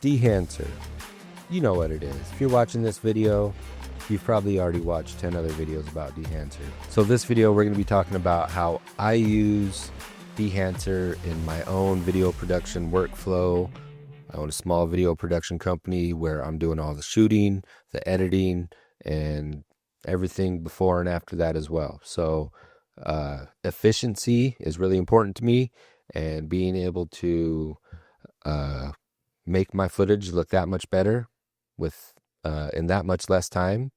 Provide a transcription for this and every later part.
Dehancer. You know what it is. If you're watching this video, you've probably already watched 10 other videos about Dehancer. So this video, we're going to be talking about how I use Dehancer in my own video production workflow. I own a small video production company where I'm doing all the shooting, the editing, and everything before and after that as well. So efficiency is really important to me, and being able to make my footage look that much better with in that much less time,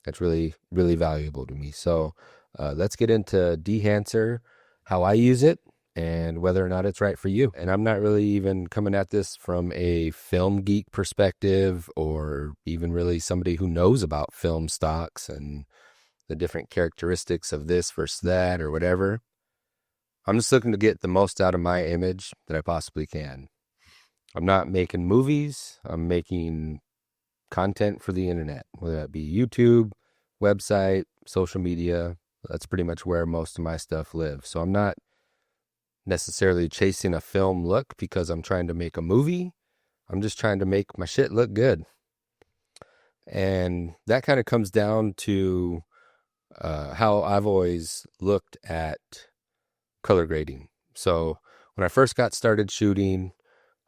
that's really, really valuable to me. So let's get into Dehancer, how I use it, and whether or not it's right for you. And I'm not really even coming at this from a film geek perspective, or even really somebody who knows about film stocks and the different characteristics of this versus that or whatever. I'm just looking to get the most out of my image that I possibly can. I'm not making movies. I'm making content for the internet, whether that be YouTube, website, social media. That's pretty much where most of my stuff lives. So I'm not necessarily chasing a film look because I'm trying to make a movie. I'm just trying to make my shit look good. And that kind of comes down to how I've always looked at color grading. So when I first got started shooting,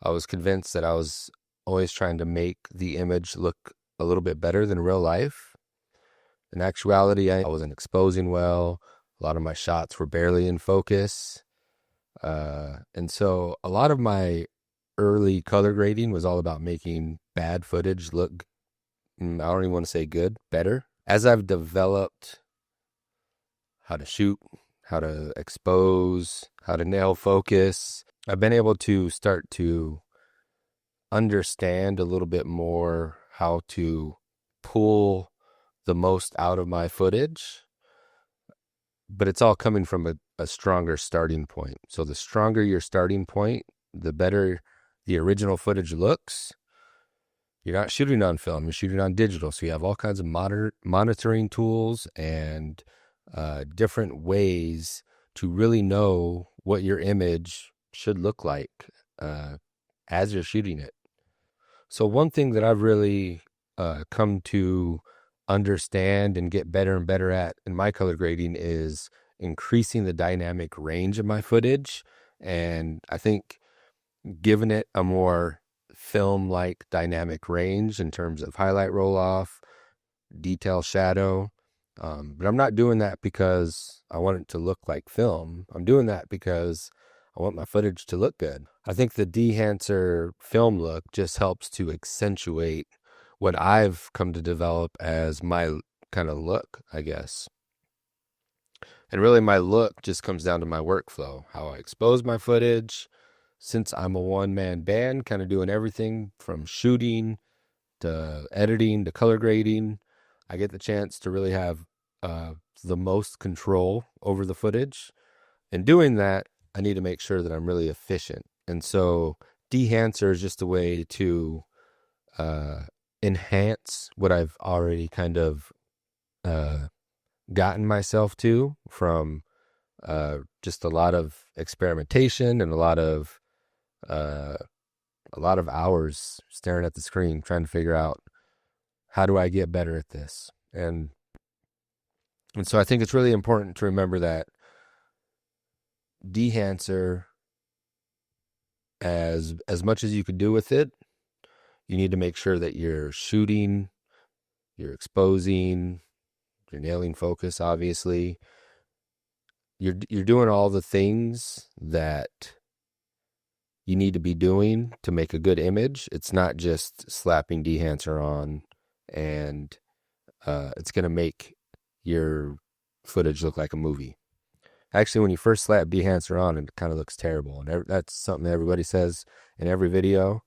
I was convinced that I was always trying to make the image look a little bit better than real life. In actuality, I wasn't exposing well. A lot of my shots were barely in focus. And so a lot of my early color grading was all about making bad footage look, I don't even want to say good, better. As I've developed how to shoot, how to expose, how to nail focus, I've been able to start to understand a little bit more how to pull the most out of my footage. But it's all coming from a stronger starting point. So the stronger your starting point, the better the original footage looks. You're not shooting on film, you're shooting on digital. So you have all kinds of monitoring tools and different ways to really know what your image should look like as you're shooting it. So one thing that I've really come to understand and get better and better at in my color grading is increasing the dynamic range of my footage. And I think giving it a more film-like dynamic range in terms of highlight roll-off, detail shadow. But I'm not doing that because I want it to look like film. I'm doing that because I want my footage to look good. I think the Dehancer film look just helps to accentuate what I've come to develop as my kind of look, I guess. And really my look just comes down to my workflow, how I expose my footage. Since I'm a one-man band, kind of doing everything from shooting to editing to color grading, I get the chance to really have the most control over the footage. And doing that, I need to make sure that I'm really efficient. And so Dehancer is just a way to enhance what I've already kind of gotten myself to from just a lot of experimentation and a lot of hours staring at the screen trying to figure out how do I get better at this. And so I think it's really important to remember that Dehancer, as much as you could do with it, you need to make sure that you're shooting, you're exposing, you're nailing focus, obviously. You're doing all the things that you need to be doing to make a good image. It's not just slapping Dehancer on and it's going to make your footage look like a movie. Actually, when you first slap Dehancer on, it kind of looks terrible. And that's something that everybody says in every video.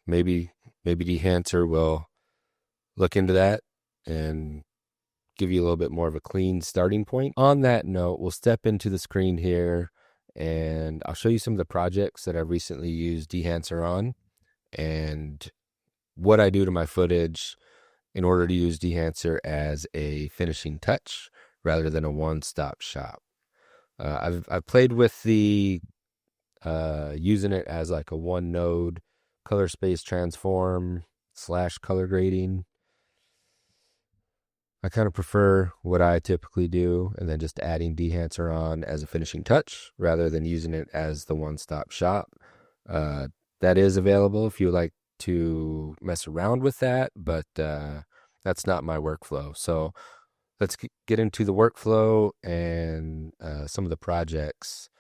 Maybe Dehancer will look into that and give you a little bit more of a clean starting point. On that note, we'll step into the screen here and I'll show you some of the projects that I've recently used Dehancer on and what I do to my footage in order to use Dehancer as a finishing touch rather than a one-stop shop. I've played with the using it as like a one node color space transform / color grading. I kind of prefer what I typically do and then just adding Dehancer on as a finishing touch rather than using it as the one-stop shop. That is available if you like to mess around with that, but that's not my workflow. So let's get into the workflow and some of the projects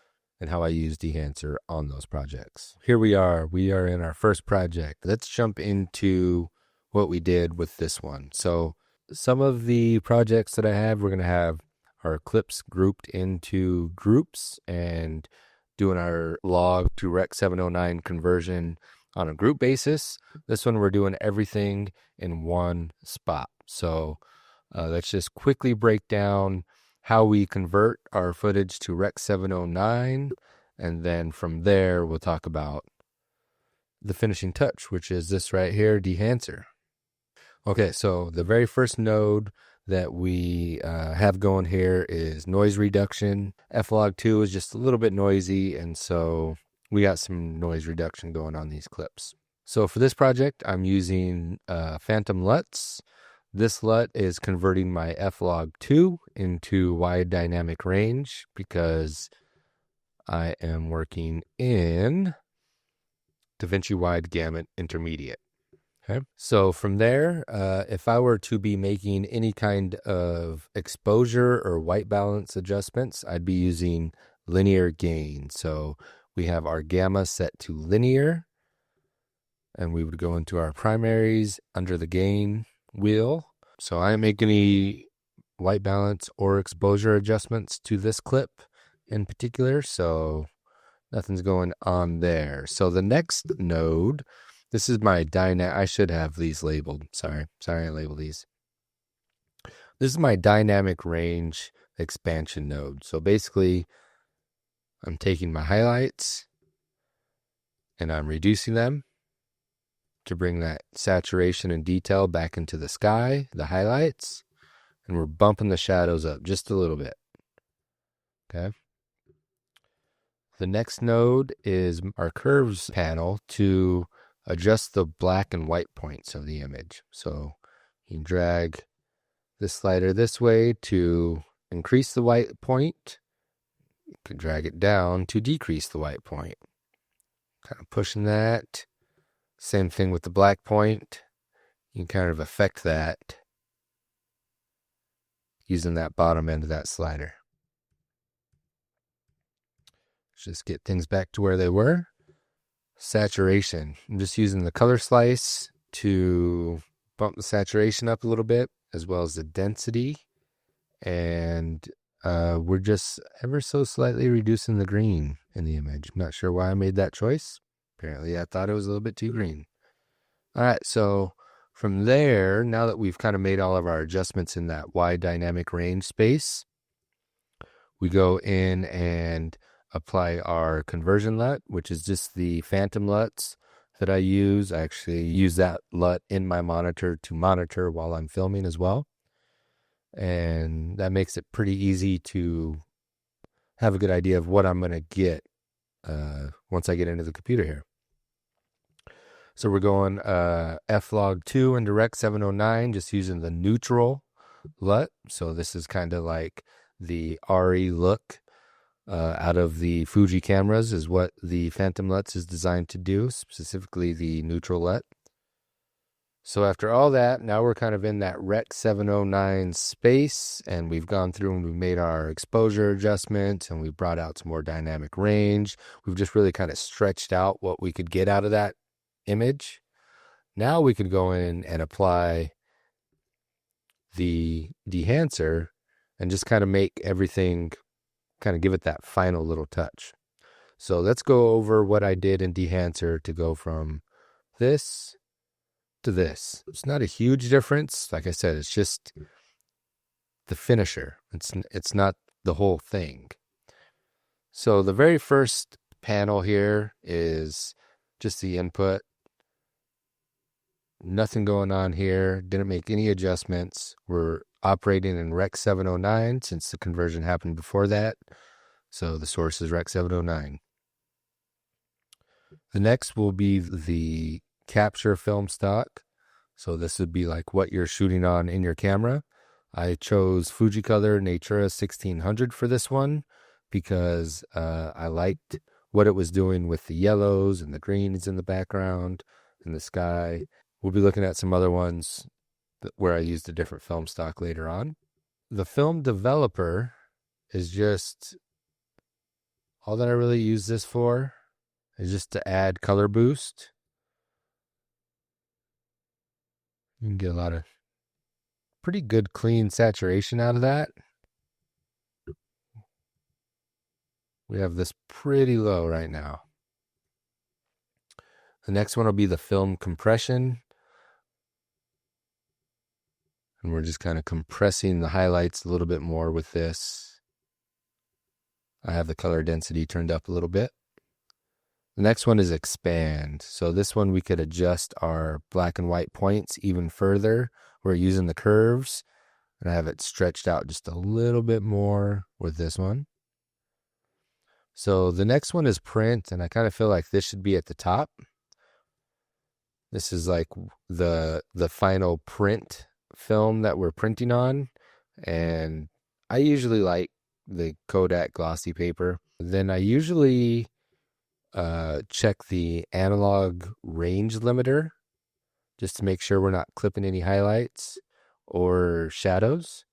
and how I use Dehancer on those projects. Here we are in our first project. Let's jump into what we did with this one. So some of the projects that I have, we're going to have our clips grouped into groups and doing our log to Rec 709 conversion on a group basis. This one, we're doing everything in one spot. So let's just quickly break down how we convert our footage to Rec 709. And then from there, we'll talk about the finishing touch, which is this right here, Dehancer. Okay, so the very first node that we have going here is noise reduction. F-Log 2 is just a little bit noisy, and so we got some noise reduction going on these clips. So for this project, I'm using Phantom LUTs. This LUT is converting my F-Log 2 into wide dynamic range because I am working in DaVinci Wide Gamut Intermediate. Okay. So from there, if I were to be making any kind of exposure or white balance adjustments, I'd be using linear gain. So we have our gamma set to linear, and we would go into our primaries under the gain wheel. So I didn't make any white balance or exposure adjustments to this clip in particular, so nothing's going on there. So the next node, this is my I should have these labeled. Sorry, I labeled these. This is my dynamic range expansion node. So basically, I'm taking my highlights and I'm reducing them to bring that saturation and detail back into the sky, the highlights, and we're bumping the shadows up just a little bit. Okay. The next node is our curves panel to adjust the black and white points of the image. So you can drag this slider this way to increase the white point. You can drag it down to decrease the white point. Kind of pushing that. Same thing with the black point. You can kind of affect that using that bottom end of that slider. Let's just get things back to where they were. Saturation. I'm just using the color slice to bump the saturation up a little bit, as well as the density. And we're just ever so slightly reducing the green in the image. I'm not sure why I made that choice. Apparently I thought it was a little bit too green. All right, so from there, now that we've kind of made all of our adjustments in that wide dynamic range space, we go in and apply our conversion LUT, which is just the Phantom LUTs that I use. I actually use that LUT in my monitor to monitor while I'm filming as well. And that makes it pretty easy to have a good idea of what I'm going to get once I get into the computer here. So we're going F-Log 2 into Rec 709, just using the neutral LUT. So this is kind of like the RE look out of the Fuji cameras is what the Phantom LUTs is designed to do, specifically the neutral LUT. So after all that, now we're kind of in that Rec 709 space, and we've gone through and we've made our exposure adjustments, and we brought out some more dynamic range. We've just really kind of stretched out what we could get out of that image. Now we could go in and apply the Dehancer and just kind of make everything, kind of give it that final little touch. So let's go over what I did in Dehancer to go from this to this. It's not a huge difference. Like I said, it's just the finisher. It's not the whole thing. So the very first panel here is just the input. Nothing going on here. Didn't make any adjustments. We're operating in Rec 709 since the conversion happened before that. So the source is Rec 709. The next will be the capture film stock. So this would be like what you're shooting on in your camera. I chose Fujicolor Natura 1600 for this one because I liked what it was doing with the yellows and the greens in the background and the sky. We'll be looking at some other ones where I used a different film stock later on. The film developer is just all that I really use this for is just to add color boost. You can get a lot of pretty good clean saturation out of that. We have this pretty low right now. The next one will be the film compression. And we're just kind of compressing the highlights a little bit more with this. I have the color density turned up a little bit. The next one is expand. So this one we could adjust our black and white points even further. We're using the curves, and I have it stretched out just a little bit more with this one. So the next one is print, and I kind of feel like this should be at the top. This is like the final print film that we're printing on, and I usually like the Kodak glossy paper. Then I usually check the analog range limiter just to make sure we're not clipping any highlights or shadows.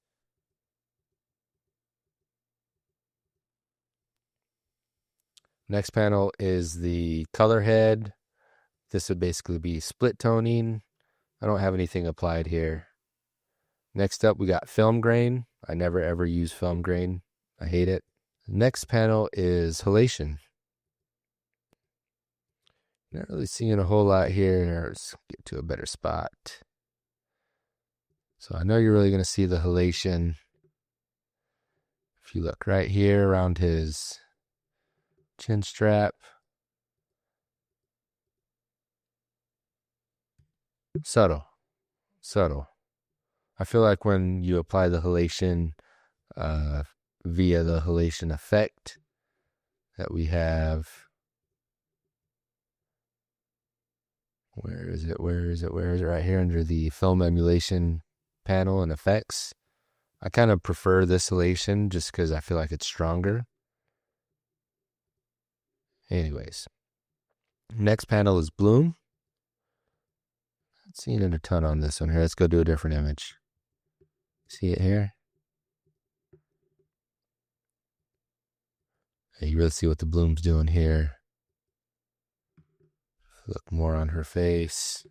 Next panel is the color head. This would basically be split toning. I don't have anything applied here. Next up, we got film grain. I never ever use film grain. I hate it. Next panel is halation. Not really seeing a whole lot here. Let's get to a better spot. So I know you're really going to see the halation. If you look right here around his chin strap. Subtle. I feel like when you apply the halation via the halation effect that we have. Where is it? Right here under the film emulation panel and effects. I kind of prefer this halation just because I feel like it's stronger. Anyways, next panel is bloom. Not seeing it a ton on this one here. Let's go do a different image. See it here? You really see what the bloom's doing here. Look more on her face.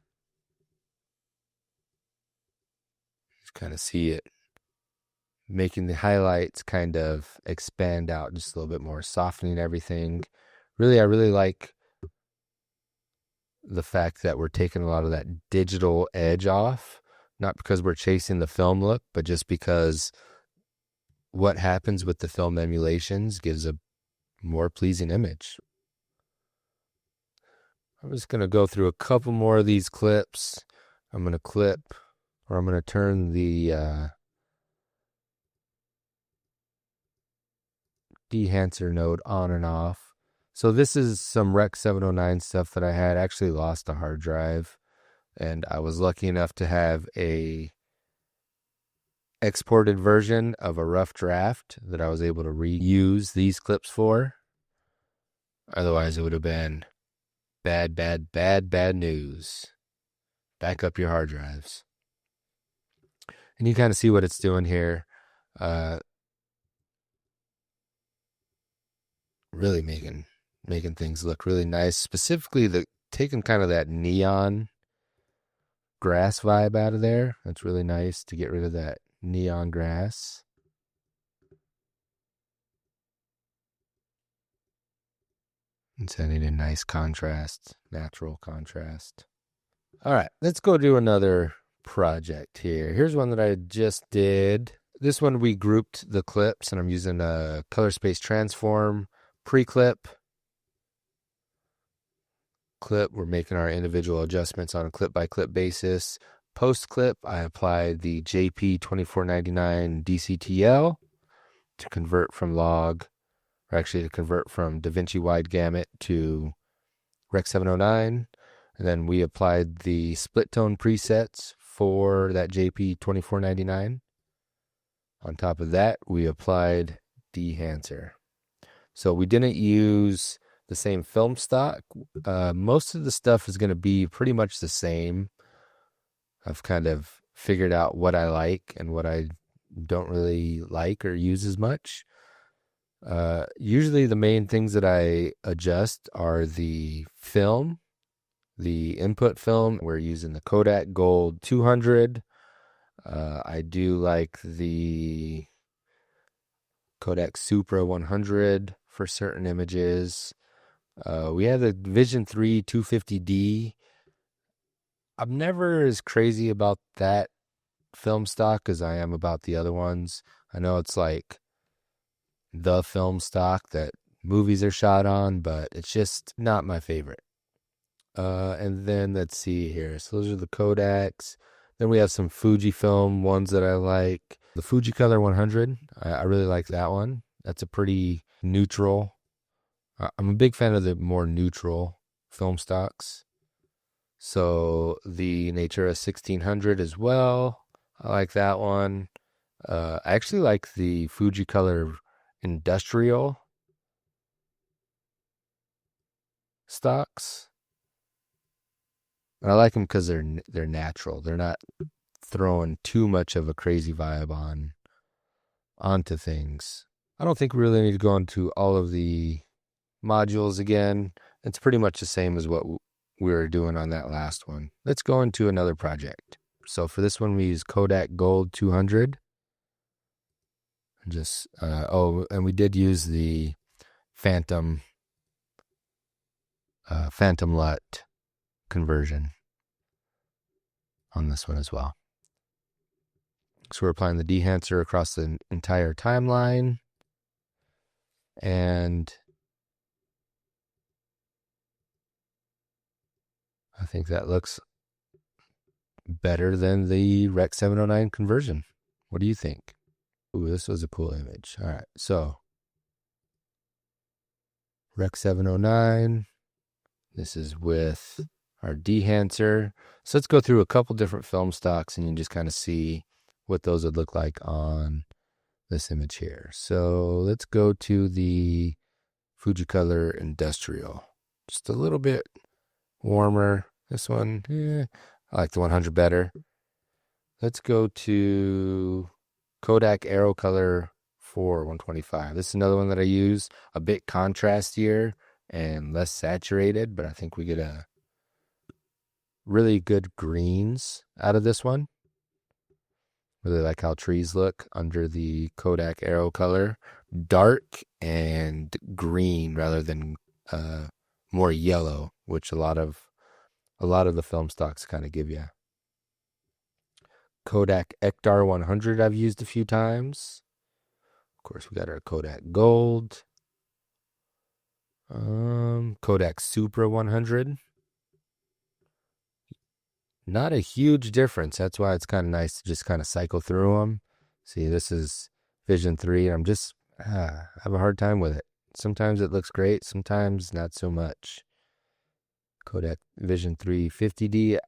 Just kind of see it making the highlights kind of expand out just a little bit more, softening everything. Really, I really like the fact that we're taking a lot of that digital edge off, not because we're chasing the film look, but just because what happens with the film emulations gives a more pleasing image. I'm just going to go through a couple more of these clips. I'm going to turn the Dehancer node on and off. So this is some Rec 709 stuff that I had actually lost a hard drive, and I was lucky enough to have a exported version of a rough draft that I was able to reuse these clips for. Otherwise, it would have been bad news. Back up your hard drives. And you kind of see what it's doing here. Really making things look really nice. Specifically, taking kind of that neon grass vibe out of there. That's really nice to get rid of that neon grass. And sending a nice contrast, natural contrast. All right, let's go do another project here. Here's one that I just did. This one we grouped the clips, and I'm using a color space transform pre-clip. We're making our individual adjustments on a clip-by-clip basis. Post-clip, I applied the JP2499 DCTL to convert from DaVinci wide gamut to Rec 709, and then we applied the split tone presets for that JP 2499. On top of that, we applied Dehancer. So we didn't use the same film stock. Most of the stuff is going to be pretty much the same. I've kind of figured out what I like and what I don't really like or use as much. Usually the main things that I adjust are the film, the input film. We're using the Kodak Gold 200. I do like the Kodak Supra 100 for certain images. We have the Vision 3 250D. I'm never as crazy about that film stock as I am about the other ones. I know it's like the film stock that movies are shot on, but it's just not my favorite. And then let's see here. So those are the Kodaks. Then we have some Fujifilm ones that I like. The Fujicolor 100, I really like that one. That's a pretty neutral. I'm a big fan of the more neutral film stocks. So the Natura 1600 as well. I like that one. I actually like the Fujicolor Industrial stocks. And I like them because they're natural. They're not throwing too much of a crazy vibe onto things. I don't think we really need to go into all of the modules again. It's pretty much the same as what we were doing on that last one. Let's go into another project. So for this one, we use Kodak Gold 200. And we did use the Phantom LUT conversion on this one as well. So we're applying the Dehancer across the entire timeline. And I think that looks better than the Rec 709 conversion. What do you think? Ooh, this was a cool image. All right, so Rec 709. This is with our Dehancer. So let's go through a couple different film stocks and you can just kind of see what those would look like on this image here. So let's go to the Fujicolor Industrial. Just a little bit warmer. This one, I like the 100 better. Let's go to Kodak Aerocolor 4 125. This is another one that I use. A bit contrastier and less saturated, but I think we get a really good greens out of this one. Really like how trees look under the Kodak Aerocolor. Dark and green rather than more yellow, which a lot of the film stocks kind of give you. Kodak Ektar 100 I've used a few times. Of course, we got our Kodak Gold. Kodak Supra 100. Not a huge difference. That's why it's kind of nice to just kind of cycle through them. See, this is Vision 3. I'm just have a hard time with it. Sometimes it looks great. Sometimes not so much. Kodak Vision 3 50D.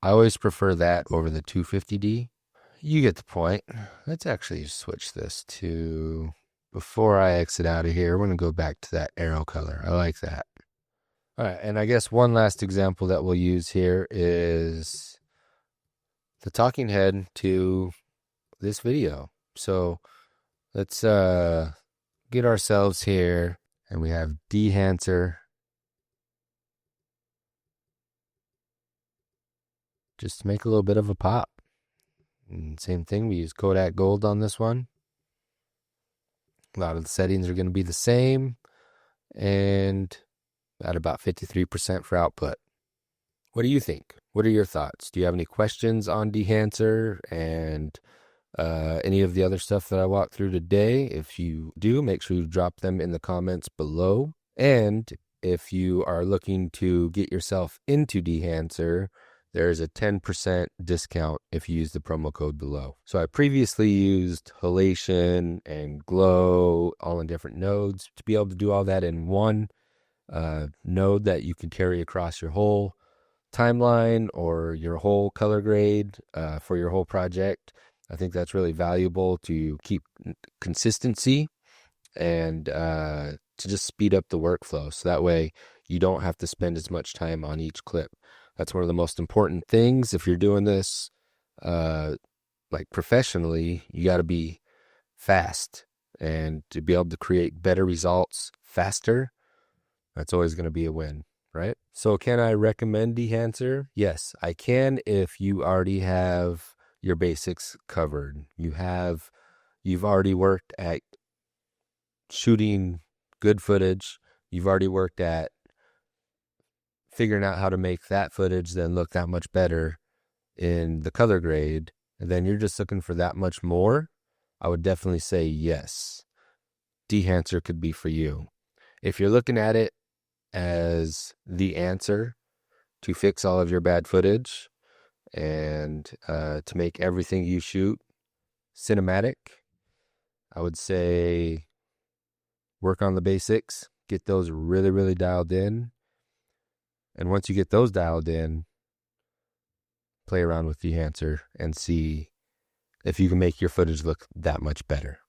I always prefer that over the 250D. You get the point. Let's actually switch this to, before I exit out of here, we're going to go back to that Aerocolor. I like that. All right, and I guess one last example that we'll use here is the talking head to this video. So let's get ourselves here, and we have Dehancer. Just to make a little bit of a pop. And same thing, we use Kodak Gold on this one. A lot of the settings are going to be the same, and at about 53% for output. What do you think? What are your thoughts? Do you have any questions on Dehancer and any of the other stuff that I walked through today? If you do, make sure you drop them in the comments below. And if you are looking to get yourself into Dehancer, there's a 10% discount if you use the promo code below. So I previously used halation and glow all in different nodes. To be able to do all that in one node that you can carry across your whole timeline or your whole color grade for your whole project. I think that's really valuable to keep consistency and to just speed up the workflow. So that way you don't have to spend as much time on each clip. That's one of the most important things. If you're doing this like professionally, you got to be fast, and to be able to create better results faster, that's always going to be a win, right? So can I recommend Dehancer? Yes, I can if you already have your basics covered. You've already worked at shooting good footage. You've already worked at figuring out how to make that footage then look that much better in the color grade, and then you're just looking for that much more. I would definitely say yes, Dehancer could be for you. If you're looking at it as the answer to fix all of your bad footage and to make everything you shoot cinematic, I would say work on the basics, get those really, really dialed in. And once you get those dialed in, play around with Dehancer and see if you can make your footage look that much better.